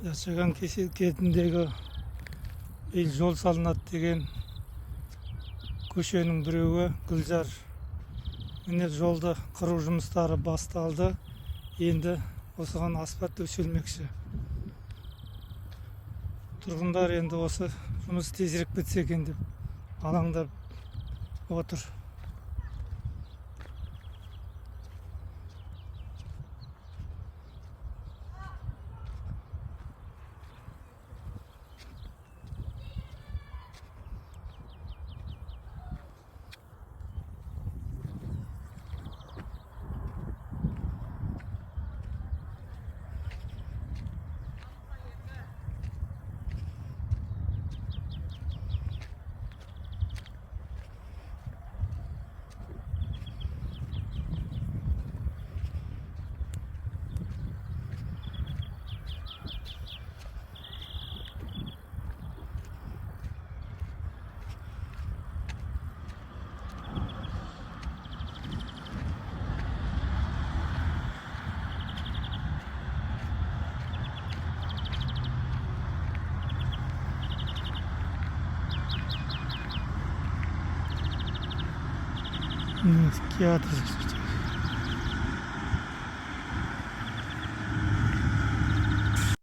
жашаған кетіндегі ел жол салынады деген көшенің біреуі Гүлзар. Міне жолды құру жұмыстары басталды. Енді осыған асфальт төселмекші. Тұрғындар енді осы жұмыс тезірек бітсе екен деп алаңдап отыр. Театр